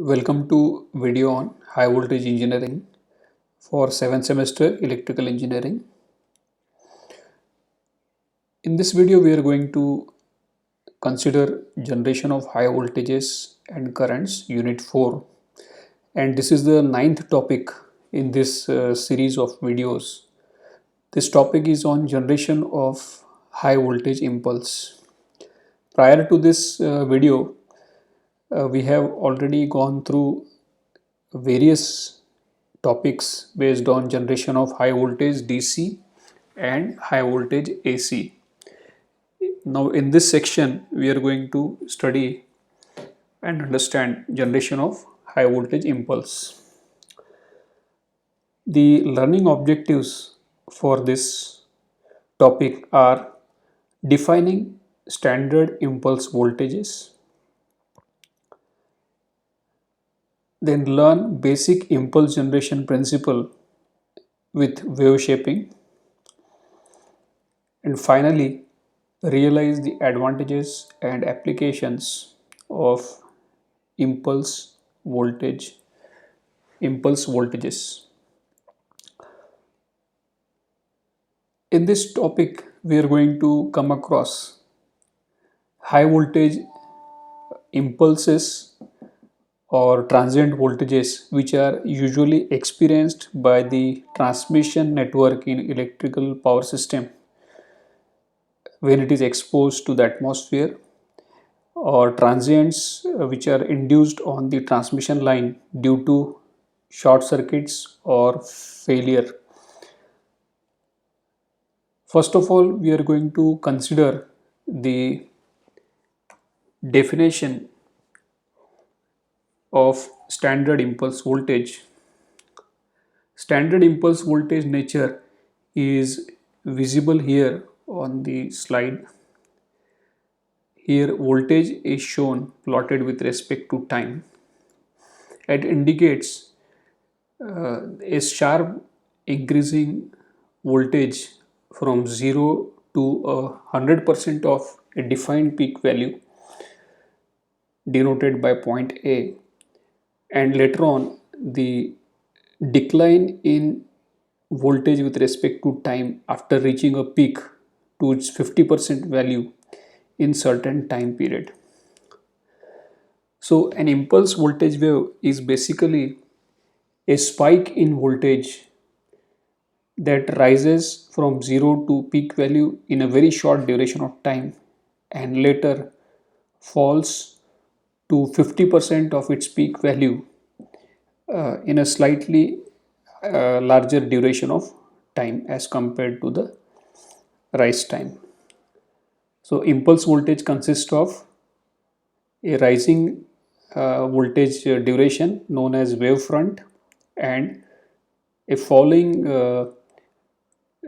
Welcome to video on high voltage engineering for 7th semester electrical engineering. In this video we are going to consider generation of high voltages and currents unit 4, and this is the ninth topic in this series of videos. This topic is on generation of high voltage impulse. Prior to this video, we have already gone through various topics based on generation of high voltage DC and high voltage AC. Now in this section we are going to study and understand generation of high voltage impulse. The learning objectives for this topic are defining standard impulse voltages, then learn basic impulse generation principle with wave shaping, and finally realize the advantages and applications of impulse voltages. In this topic we are going to come across high voltage impulses or transient voltages which are usually experienced by the transmission network in electrical power system when it is exposed to the atmosphere, or transients which are induced on the transmission line due to short circuits or failure. First of all, we are going to consider the definition of standard impulse voltage. Standard impulse voltage nature is visible here on the slide. Here voltage is shown plotted with respect to time. It indicates a sharp increasing voltage from 0 to 100% of a defined peak value denoted by point A, and later on the decline in voltage with respect to time after reaching a peak to its 50% value in certain time period. So an impulse voltage wave is basically a spike in voltage that rises from 0 to peak value in a very short duration of time and later falls to 50% of its peak value in a slightly larger duration of time as compared to the rise time. So impulse voltage consists of a rising voltage duration known as wavefront and a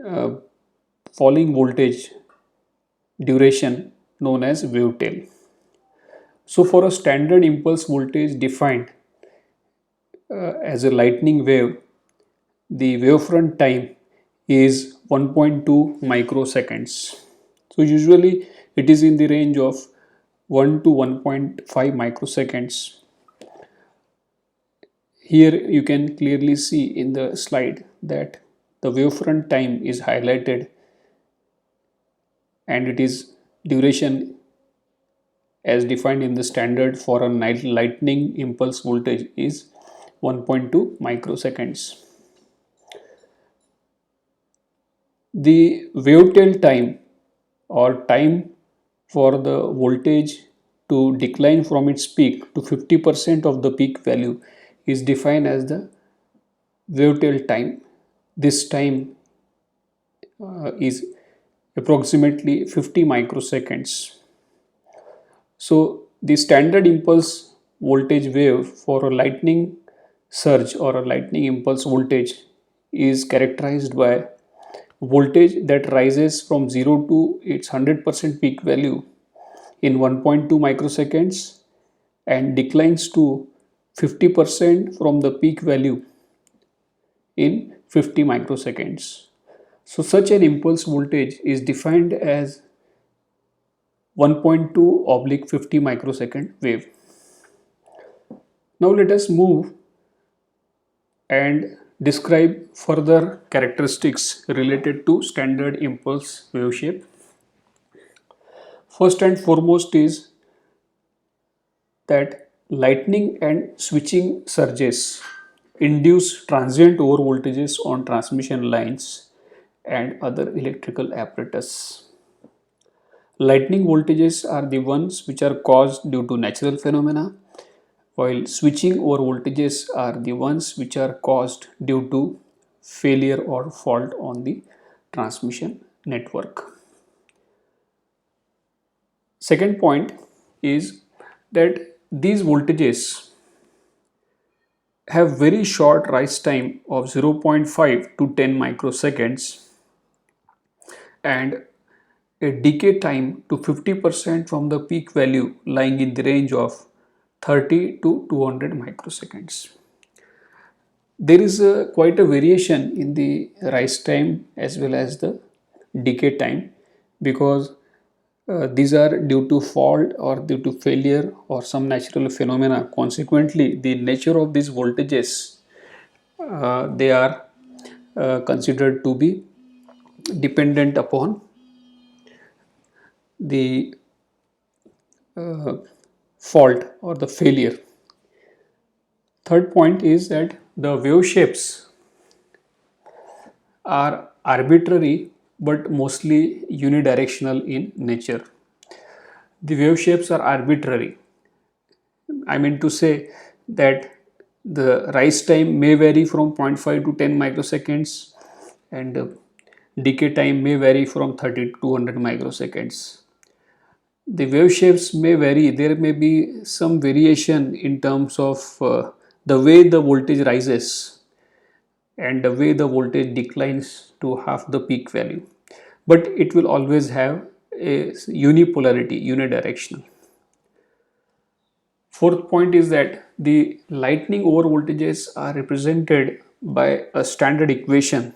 uh, falling voltage duration known as wave tail. So for a standard impulse voltage defined as a lightning wave, the wavefront time is 1.2 microseconds. So usually it is in the range of 1 to 1.5 microseconds. Here you can clearly see in the slide that the wavefront time is highlighted and it is duration as defined in the standard for a lightning impulse voltage is 1.2 microseconds. The wave tail time or time for the voltage to decline from its peak to 50% of the peak value is defined as the wave tail time. This time is approximately 50 microseconds. So the standard impulse voltage wave for a lightning surge or a lightning impulse voltage is characterized by voltage that rises from 0 to its 100% peak value in 1.2 microseconds and declines to 50% from the peak value in 50 microseconds. So such an impulse voltage is defined as 1.2 oblique 50 microsecond wave. Now let us move and describe further characteristics related to standard impulse wave shape. First and foremost is that lightning and switching surges induce transient overvoltages on transmission lines and other electrical apparatus. Lightning voltages are the ones which are caused due to natural phenomena, while switching over voltages are the ones which are caused due to failure or fault on the transmission network. Second point is that these voltages have very short rise time of 0.5 to 10 microseconds and a decay time to 50% from the peak value lying in the range of 30 to 200 microseconds. There is quite a variation in the rise time as well as the decay time, because these are due to fault or due to failure or some natural phenomena. Consequently, the nature of these voltages, they are considered to be dependent upon the fault or the failure. Third point is that the wave shapes are arbitrary but mostly unidirectional in nature. The wave shapes are arbitrary. I mean to say that the rise time may vary from 0.5 to 10 microseconds, and decay time may vary from 30 to 200 microseconds. The wave shapes may vary. There may be some variation in terms of the way the voltage rises and the way the voltage declines to half the peak value, but it will always have a unipolarity, unidirectional. Fourth point is that the lightning over voltages are represented by a standard equation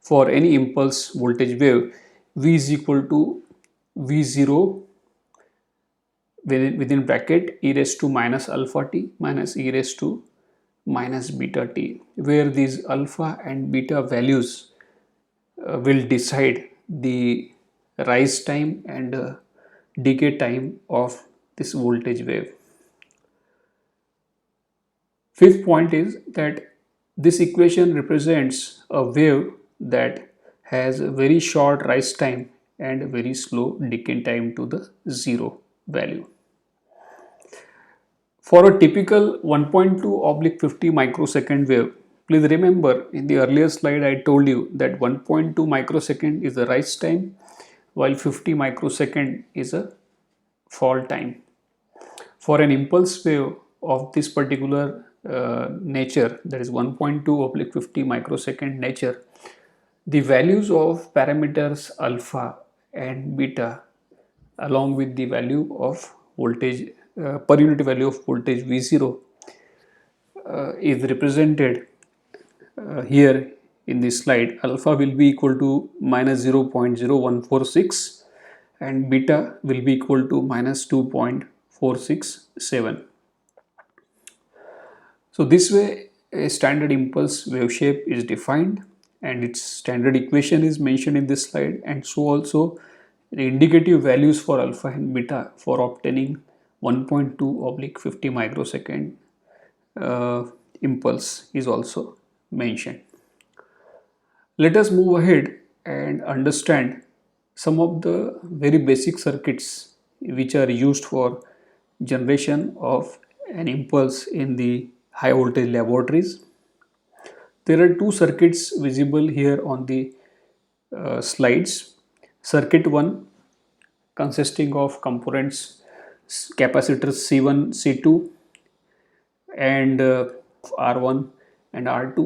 for any impulse voltage wave. V is equal to V0 within bracket e raised to minus alpha t minus e raised to minus beta t, where these alpha and beta values will decide the rise time and decay time of this voltage wave. Fifth point is that this equation represents a wave that has a very short rise time and very slow decay time to the zero value. For a typical 1.2/50 microsecond wave, please remember in the earlier slide I told you that 1.2 microsecond is the rise time while 50 microsecond is a fall time. For an impulse wave of this particular nature, that is 1.2/50 microsecond nature, the values of parameters alpha and beta along with the value of voltage per unit value of voltage V0 is represented here in this slide. Alpha will be equal to minus 0.0146 and beta will be equal to minus 2.467. So this way a standard impulse wave shape is defined and its standard equation is mentioned in this slide, and so also the indicative values for alpha and beta for obtaining 1.2/50 microsecond impulse is also mentioned. Let us move ahead and understand some of the very basic circuits which are used for generation of an impulse in the high voltage laboratories. There are two circuits visible here on the slides. Circuit 1 consisting of components capacitors C1, C2 and R1 and R2,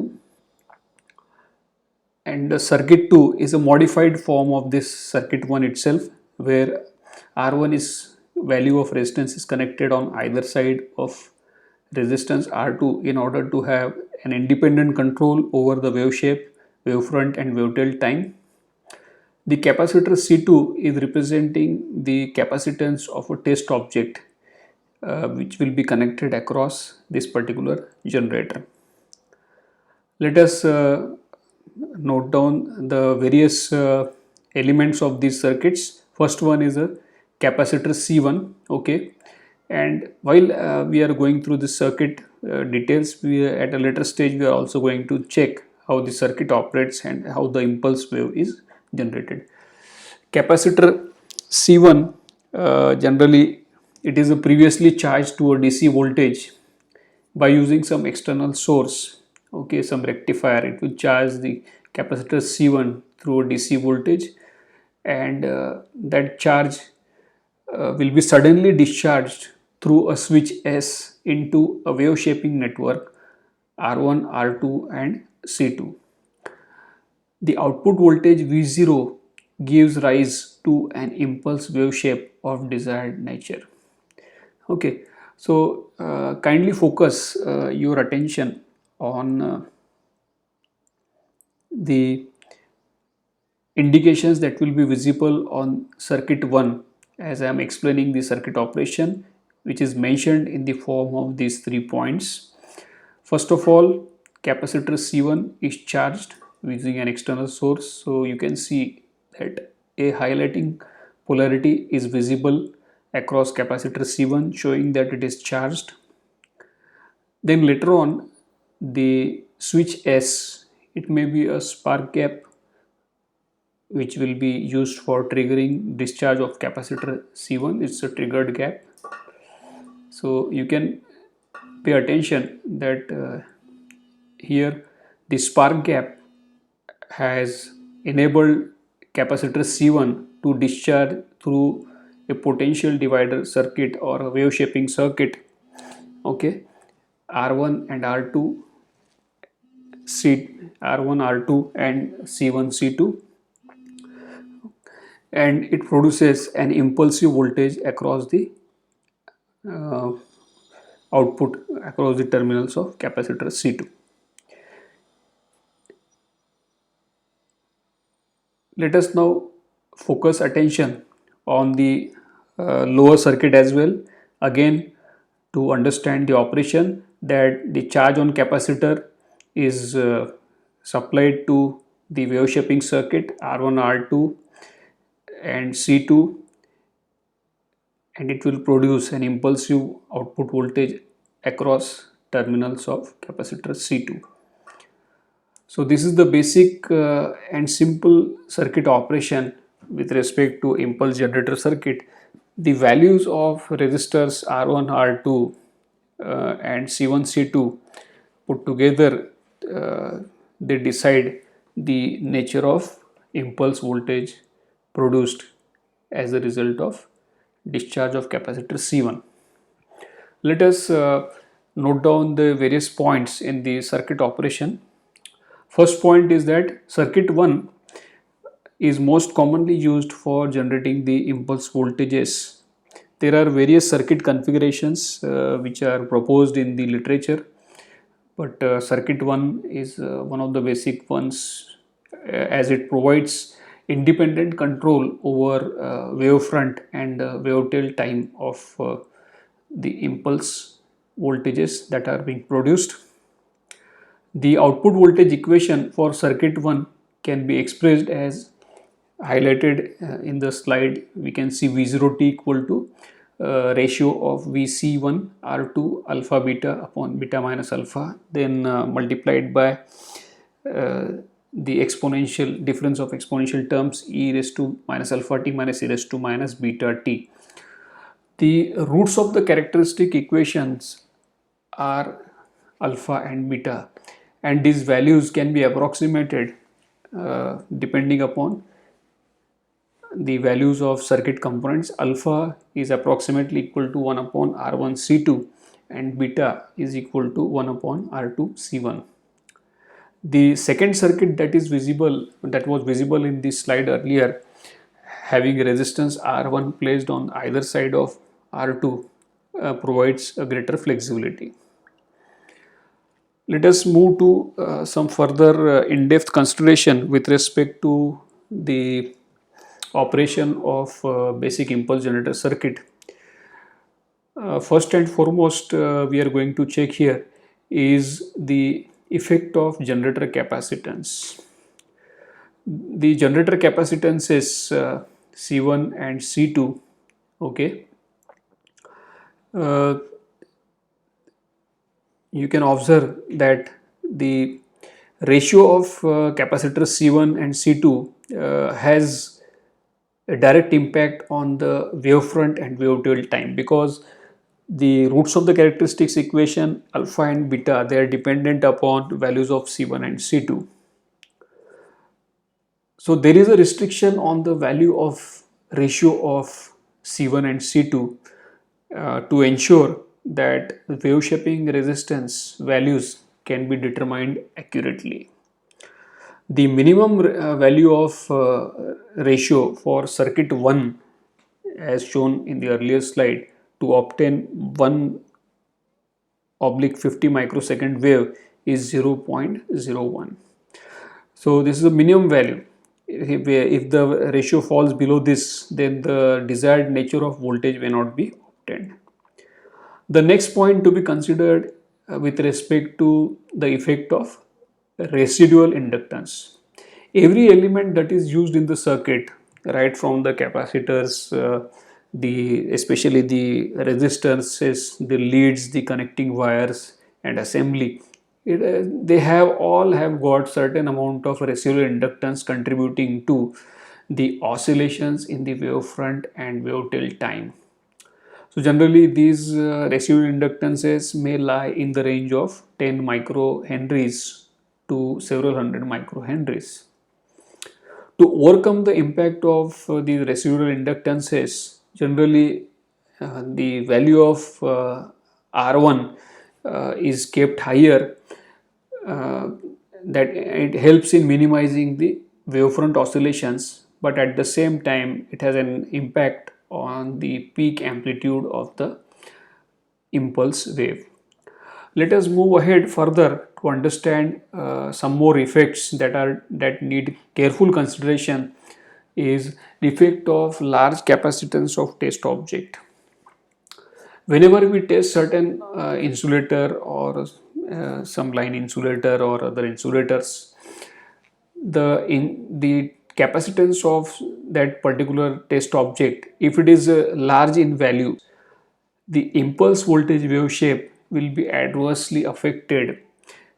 and circuit 2 is a modified form of this circuit 1 itself, where R1 is value of resistance is connected on either side of resistance R2 in order to have an independent control over the wave shape, wavefront and wavetail time. The capacitor C2 is representing the capacitance of a test object which will be connected across this particular generator. Let us note down the various elements of these circuits. First one is a capacitor C1. Okay, and while we are going through the circuit details, we at a later stage we are also going to check how the circuit operates and how the impulse wave is generated. Capacitor C1, generally it is a previously charged to a DC voltage by using some external source. Okay, some rectifier, it will charge the capacitor C1 through a DC voltage, and that charge will be suddenly discharged through a switch S into a wave shaping network R1, R2 and C2. The output voltage V0 gives rise to an impulse wave shape of desired nature. Okay, so kindly focus your attention on the indications that will be visible on circuit 1 as I am explaining the circuit operation, which is mentioned in the form of these 3 points. First of all, capacitor C1 is charged using an external source, so you can see that a highlighting polarity is visible across capacitor C1 showing that it is charged. Then later on, the switch S, it may be a spark gap which will be used for triggering discharge of capacitor C1. It's a triggered gap. So you can pay attention that here the spark gap has enabled capacitor C1 to discharge through a potential divider circuit or a wave shaping circuit. Okay, R1 and R2 R1 R2 and C1 C2, and it produces an impulsive voltage across the uh, output across the terminals of capacitor C2. Let us now focus attention on the lower circuit as well, again to understand the operation, that the charge on capacitor is supplied to the wave shaping circuit R1 R2 and C2, and it will produce an impulsive output voltage across terminals of capacitor C2. So this is the basic and simple circuit operation with respect to impulse generator circuit. The values of resistors R1, R2 and C1, C2 put together, they decide the nature of impulse voltage produced as a result of discharge of capacitor C1. Let us note down the various points in the circuit operation. First point is that circuit 1 is most commonly used for generating the impulse voltages. There are various circuit configurations which are proposed in the literature, but circuit 1 is one of the basic ones as it provides independent control over wavefront and wavetail time of the impulse voltages that are being produced. The output voltage equation for circuit 1 can be expressed as highlighted in the slide. We can see V0t equal to ratio of Vc1 R2 alpha beta upon beta minus alpha, then multiplied by the exponential difference of exponential terms e raised to minus alpha t minus e raised to minus beta t. The roots of the characteristic equations are alpha and beta, and these values can be approximated depending upon the values of circuit components. Alpha is approximately equal to 1 upon R1 C2 and beta is equal to 1 upon R2 C1. The second circuit that was visible in this slide earlier, having a resistance R1 placed on either side of R2, provides a greater flexibility. Let us move to some further in-depth consideration with respect to the operation of basic impulse generator circuit. First and foremost, we are going to check here is the effect of generator capacitance. The generator capacitance is C1 and C2. Okay, uh, you can observe that the ratio of capacitor C1 and C2 has a direct impact on the wavefront and wave-tail time, because the roots of the characteristics equation alpha and beta, they are dependent upon values of C1 and C2. So there is a restriction on the value of ratio of C1 and C2 to ensure that wave shaping resistance values can be determined accurately. The minimum value of ratio for circuit 1, as shown in the earlier slide, to obtain 1 oblique 50 microsecond wave is 0.01. So this is a minimum value. If the ratio falls below this, then the desired nature of voltage may not be obtained. The next point to be considered with respect to the effect of residual inductance. Every element that is used in the circuit, right from the capacitors, the especially the resistances, the leads, the connecting wires and assembly, they have all have got certain amount of residual inductance contributing to the oscillations in the wavefront and wave-tail time. So generally these residual inductances may lie in the range of 10 microhenries to several hundred microhenries. To overcome the impact of these residual inductances, generally the value of R1 is kept higher, uh, that it helps in minimizing the wavefront oscillations, but at the same time it has an impact on the peak amplitude of the impulse wave. Let us move ahead further to understand some more effects that need careful consideration. Is the effect of large capacitance of test object. Whenever we test certain insulator or some line insulator or other insulators, the capacitance of that particular test object, if it is large in value, the impulse voltage wave shape will be adversely affected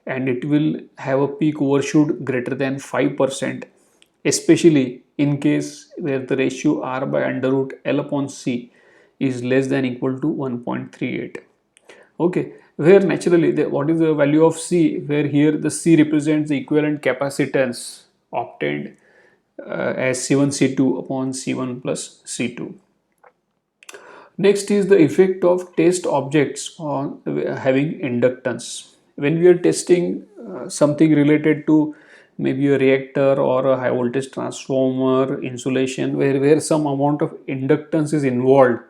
and it will have a peak overshoot greater than 5%, especially in case where the ratio R by under root L upon C is less than equal to 1.38. Okay, where naturally what is the value of C, where here the C represents the equivalent capacitance obtained as C1 C2 upon C1 plus C2. Next is the effect of test objects on having inductance. When we are testing something related to maybe a reactor or a high voltage transformer, insulation, where some amount of inductance is involved.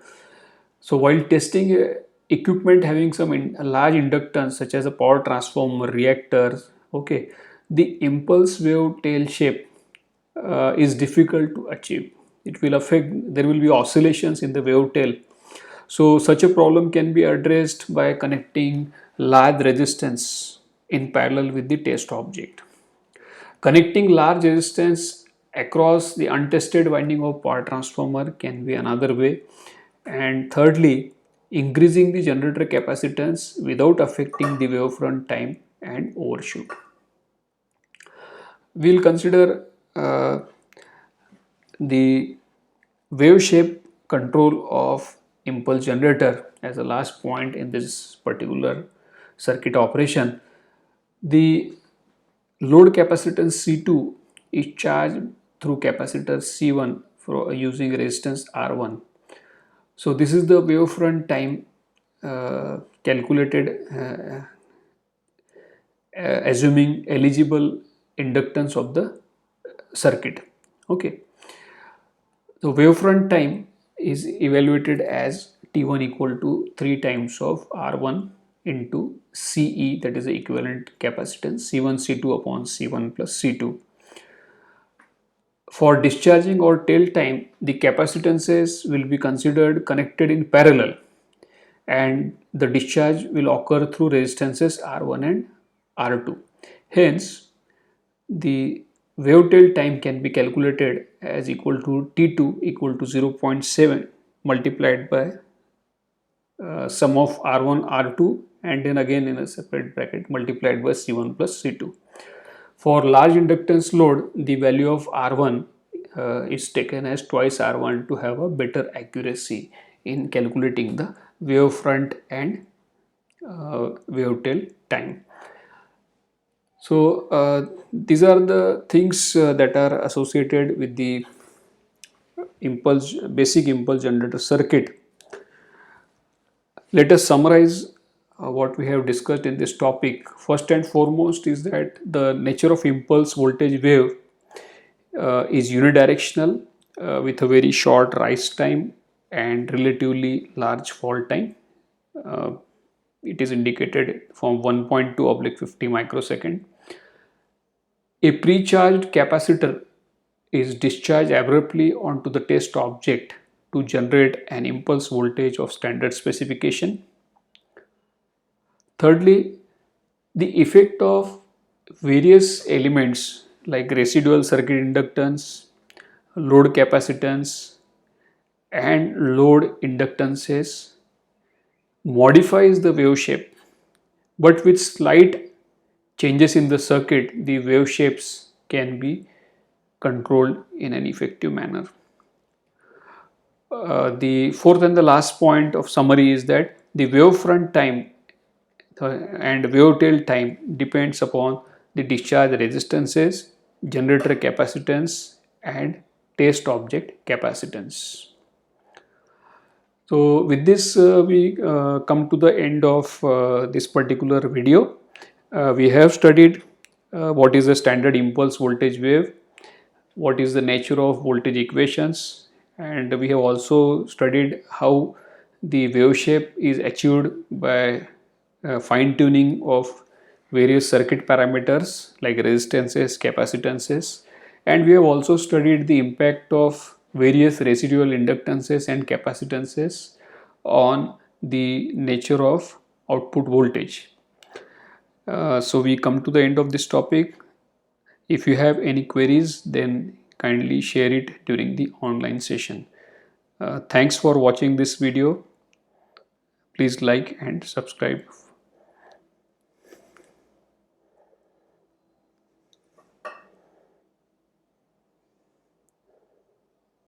So while testing equipment having some a large inductance such as a power transformer, reactors, okay, the impulse wave tail shape is difficult to achieve. It will affect, there will be oscillations in the wave tail. So such a problem can be addressed by connecting large resistance in parallel with the test object. Connecting large resistance across the untested winding of power transformer can be another way. And thirdly, increasing the generator capacitance without affecting the wavefront time and overshoot. We'll consider the wave shape control of impulse generator as a last point in this particular circuit operation. The load capacitance C2 is charged through capacitor C1 for using resistance R1. So this is the wavefront time calculated assuming eligible inductance of the circuit. Okay. So wavefront time is evaluated as T1 equal to 3 times of R1 into CE, that is the equivalent capacitance C1 C2 upon C1 plus C2. For discharging or tail time, the capacitances will be considered connected in parallel, and the discharge will occur through resistances R1 and R2. Hence, the wave-tail time can be calculated as equal to T2 equal to 0.7 multiplied by sum of R1 R2 and then again in a separate bracket multiplied by C1 plus C2. For large inductance load, the value of R1 is taken as twice R1 to have a better accuracy in calculating the wavefront and wave-tail time. So these are the things that are associated with the basic impulse generator circuit. Let us summarize what we have discussed in this topic. First and foremost is that the nature of impulse voltage wave is unidirectional with a very short rise time and relatively large fall time. Uh, it is indicated from 1.2 oblique 50 microsecond. A pre-charged capacitor is discharged abruptly onto the test object to generate an impulse voltage of standard specification. Thirdly, the effect of various elements like residual circuit inductance, load capacitance, and load inductances modifies the wave shape, but with slight changes in the circuit, the wave shapes can be controlled in an effective manner. The fourth and the last point of summary is that the wavefront time and wave tail time depends upon the discharge resistances, generator capacitance, and test object capacitance. So with this we come to the end of this particular video. We have studied what is the standard impulse voltage wave, what is the nature of voltage equations, and we have also studied how the wave shape is achieved by fine tuning of various circuit parameters like resistances, capacitances, and we have also studied the impact of various residual inductances and capacitances on the nature of output voltage. So we come to the end of this topic. If you have any queries, then kindly share it during the online session. Thanks for watching this video. Please like and subscribe.